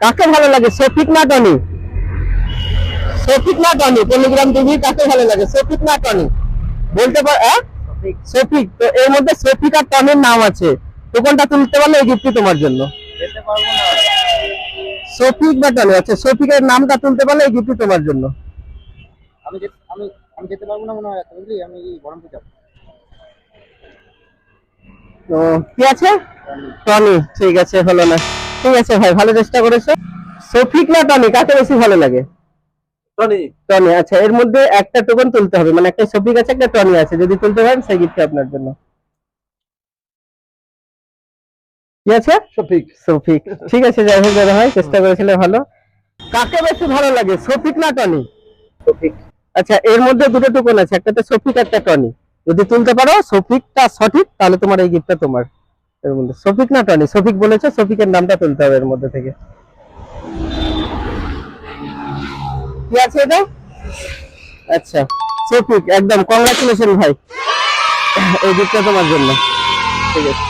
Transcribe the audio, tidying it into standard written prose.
কাকে ভালো লাগে, শফিক না টনি? শফিক না টনি? টেলিগ্রাম টিভি কাকে ভালো লাগে, শফিক না টনি? বলতে পার? শফিক। তো এর মধ্যে শফিক আর টনির নাম আছে, তো কোনটা তুলতে পারলে এই গিফটটি তোমার জন্য। শফিক বা টনি? আচ্ছা, শফিকের নামটা তুলতে পারলে এই গিফটটি তোমার জন্য। আমি আমি আমি যেতে পারবো না মনে হয়, বুঝলি, আমি বহরমপুর যাবো। তো কি আছে? টনি। ঠিক আছে, হলো না। ঠিক আছে ভাই, ভালো চেষ্টা করেছো। শফিক না টনি, কাকে বেশি ভালো লাগে? টনি। টনি। আচ্ছা, এর মধ্যে একটা টোকন তুলতে হবে, মানে একটা শফিক আছে একটা টনি আছে, যদি তুলতে পারেন সেই গিফট আপনার জন্য। কি আছে? শফিক। শফিক। ঠিক আছে, যাই হোক দাদা ভাই, চেষ্টা করেছিলে ভালো। কাকে বেশি ভালো লাগে, শফিক না টনি? শফিক। আচ্ছা, এর মধ্যে দুটো টোকন আছে, একটা তো শফিক একটা টনি, যদি তুলতে পারো শফিকটা সঠিক, তাহলে তোমার এই গিফটটা তোমার। এর মধ্যে শফিক না টনি? শফিক বলেছে, শফিকের নামটা তুলতে হবে এর মধ্যে থেকে। কি আছে এটা? আচ্ছা, শফিক, একদম কংগ্রাচুলেশন ভাই, এই গিফটটা তোমার জন্য। ঠিক আছে।